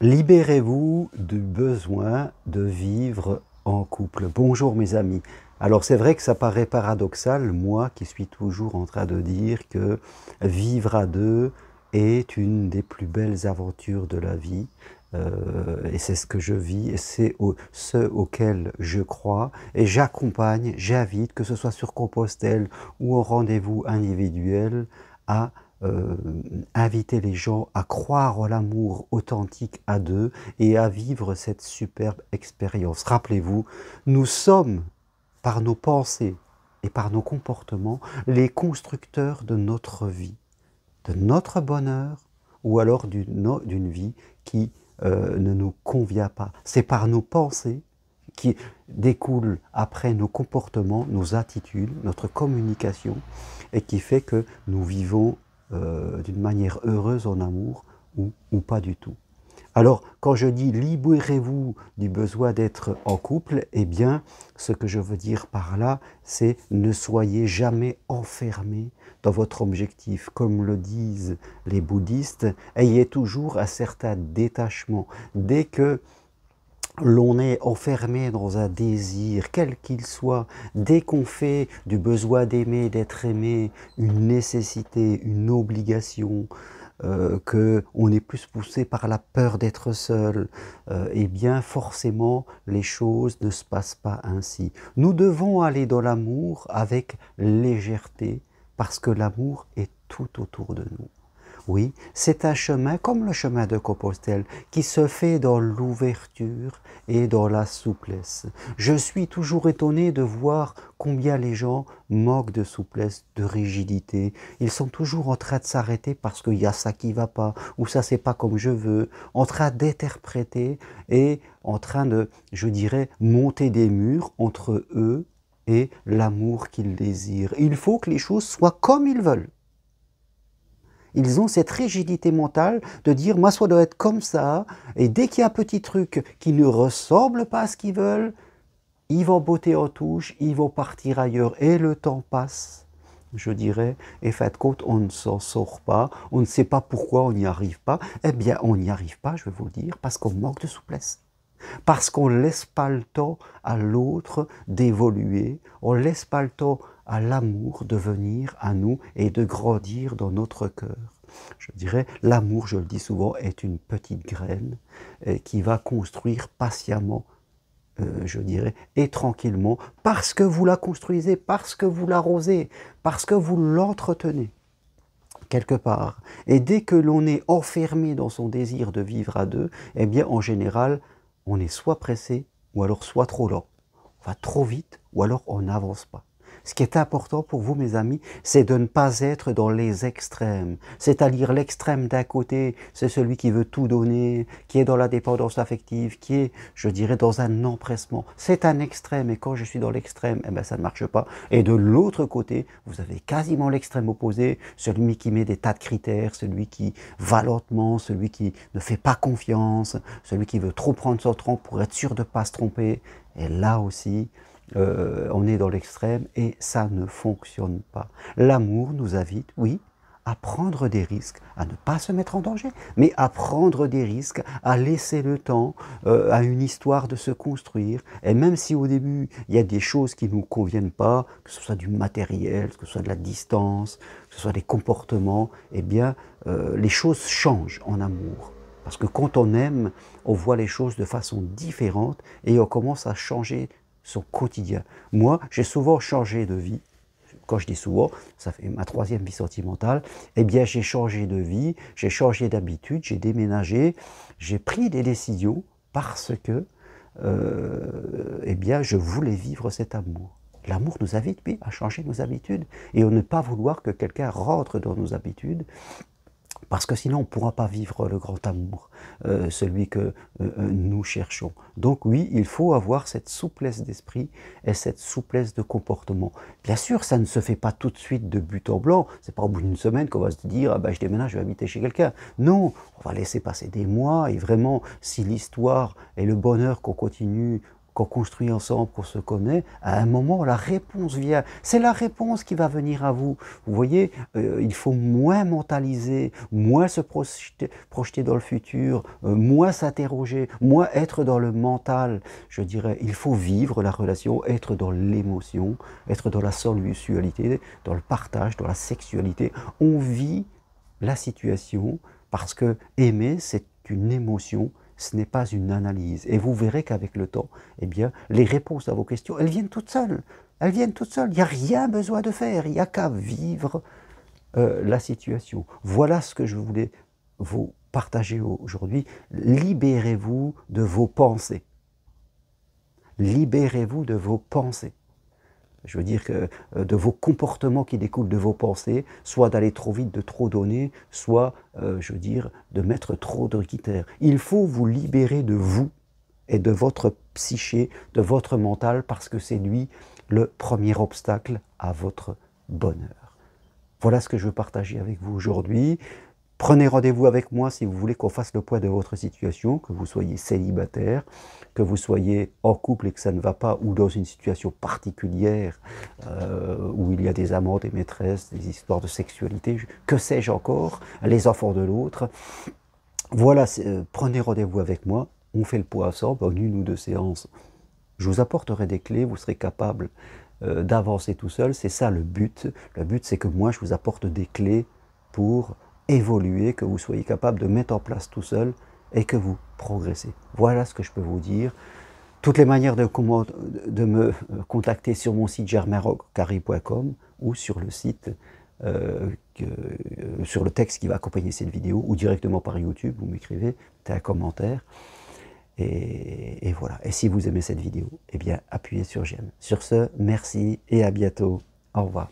Libérez-vous du besoin de vivre en couple. Bonjour mes amis. Alors c'est vrai que ça paraît paradoxal, moi qui suis toujours en train de dire que vivre à deux est une des plus belles aventures de la vie. Et c'est ce que je vis, et c'est ce auquel je crois, et j'accompagne, j'invite, que ce soit sur Compostelle ou en rendez-vous individuel, à euh, inviter les gens à croire en l'amour authentique à deux et à vivre cette superbe expérience. Rappelez-vous, nous sommes, par nos pensées et par nos comportements, les constructeurs de notre vie, de notre bonheur ou alors d'une vie qui ne nous convient pas. C'est par nos pensées qui découlent après nos comportements, nos attitudes, notre communication, et qui fait que nous vivons d'une manière heureuse en amour ou pas du tout. Alors, quand je dis libérez-vous du besoin d'être en couple, eh bien, ce que je veux dire par là, c'est ne soyez jamais enfermés dans votre objectif. Comme le disent les bouddhistes, ayez toujours un certain détachement. Dès que l'on est enfermé dans un désir, quel qu'il soit, dès qu'on fait du besoin d'aimer, d'être aimé, une nécessité, une obligation, qu'on est plus poussé par la peur d'être seul, eh bien forcément les choses ne se passent pas ainsi. Nous devons aller dans l'amour avec légèreté, parce que l'amour est tout autour de nous. Oui, c'est un chemin comme le chemin de Compostelle qui se fait dans l'ouverture et dans la souplesse. Je suis toujours étonné de voir combien les gens manquent de souplesse, de rigidité. Ils sont toujours en train de s'arrêter parce qu'il y a ça qui ne va pas, ou ça c'est pas comme je veux, en train d'interpréter et en train de, je dirais, monter des murs entre eux et l'amour qu'ils désirent. Il faut que les choses soient comme ils veulent. Ils ont cette rigidité mentale de dire « moi, ça doit être comme ça », et dès qu'il y a un petit truc qui ne ressemble pas à ce qu'ils veulent, ils vont botter en touche, ils vont partir ailleurs, et le temps passe, je dirais, et faites compte, on ne s'en sort pas, on ne sait pas pourquoi on n'y arrive pas. Eh bien, on n'y arrive pas, je vais vous le dire, parce qu'on manque de souplesse. Parce qu'on ne laisse pas le temps à l'autre d'évoluer, on ne laisse pas le temps à l'amour de venir à nous et de grandir dans notre cœur. Je dirais, l'amour, je le dis souvent, est une petite graine qui va construire patiemment, je dirais, et tranquillement, parce que vous la construisez, parce que vous l'arrosez, parce que vous l'entretenez quelque part. Et dès que l'on est enfermé dans son désir de vivre à deux, eh bien, en général, on est soit pressé, ou alors soit trop lent. On va trop vite, ou alors on n'avance pas. Ce qui est important pour vous, mes amis, c'est de ne pas être dans les extrêmes. C'est-à-dire l'extrême d'un côté, c'est celui qui veut tout donner, qui est dans la dépendance affective, qui est, je dirais, dans un empressement. C'est un extrême, et quand je suis dans l'extrême, eh ben, ça ne marche pas. Et de l'autre côté, vous avez quasiment l'extrême opposé, celui qui met des tas de critères, celui qui va lentement, celui qui ne fait pas confiance, celui qui veut trop prendre son temps pour être sûr de ne pas se tromper. Et là aussi, on est dans l'extrême et ça ne fonctionne pas. L'amour nous invite, oui, à prendre des risques, à ne pas se mettre en danger, mais à prendre des risques, à laisser le temps à une histoire de se construire. Et même si au début, il y a des choses qui ne nous conviennent pas, que ce soit du matériel, que ce soit de la distance, que ce soit des comportements, eh bien, les choses changent en amour. Parce que quand on aime, on voit les choses de façon différente et on commence à changer son quotidien. Moi, j'ai souvent changé de vie. Quand je dis souvent, ça fait ma troisième vie sentimentale, eh bien j'ai changé de vie, j'ai changé d'habitude, j'ai déménagé, j'ai pris des décisions parce que eh bien, je voulais vivre cet amour. L'amour nous invite, oui, à changer nos habitudes et à ne pas vouloir que quelqu'un rentre dans nos habitudes, parce que sinon on ne pourra pas vivre le grand amour, celui que nous cherchons. Donc oui, il faut avoir cette souplesse d'esprit et cette souplesse de comportement. Bien sûr, ça ne se fait pas tout de suite de but en blanc, c'est pas au bout d'une semaine qu'on va se dire « ah ben, je déménage, je vais habiter chez quelqu'un ». Non, on va laisser passer des mois et vraiment, si l'histoire et le bonheur qu'on continue qu'on construit ensemble, qu'on se connaît, à un moment, la réponse vient. C'est la réponse qui va venir à vous. Vous voyez, il faut moins mentaliser, moins se projeter dans le futur, moins s'interroger, moins être dans le mental. Je dirais, il faut vivre la relation, être dans l'émotion, être dans la sensualité, dans le partage, dans la sexualité. On vit la situation parce que aimer, c'est une émotion, ce n'est pas une analyse. Et vous verrez qu'avec le temps, eh bien, les réponses à vos questions, elles viennent toutes seules. Elles viennent toutes seules. Il n'y a rien besoin de faire. Il n'y a qu'à vivre la situation. Voilà ce que je voulais vous partager aujourd'hui. Libérez-vous de vos pensées. Libérez-vous de vos pensées. Je veux dire que de vos comportements qui découlent de vos pensées, soit d'aller trop vite, de trop donner, soit, je veux dire, de mettre trop de critères. Il faut vous libérer de vous et de votre psyché, de votre mental, parce que c'est lui le premier obstacle à votre bonheur. Voilà ce que je veux partager avec vous aujourd'hui. Prenez rendez-vous avec moi si vous voulez qu'on fasse le point de votre situation, que vous soyez célibataire, que vous soyez en couple et que ça ne va pas, ou dans une situation particulière où il y a des amants, des maîtresses, des histoires de sexualité, que sais-je encore, les enfants de l'autre. Voilà, prenez rendez-vous avec moi, on fait le point ensemble, en 1 ou 2 séances. Je vous apporterai des clés, vous serez capable d'avancer tout seul, c'est ça le but. Le but, c'est que moi, je vous apporte des clés pour évoluer, que vous soyez capable de mettre en place tout seul et que vous progressez. Voilà ce que je peux vous dire. Toutes les manières de me contacter sur mon site germainrocari.com ou sur le site, sur le texte qui va accompagner cette vidéo, ou directement par YouTube, vous m'écrivez, mettez un commentaire. Et voilà. Et si vous aimez cette vidéo, eh bien appuyez sur j'aime. Sur ce, merci et à bientôt. Au revoir.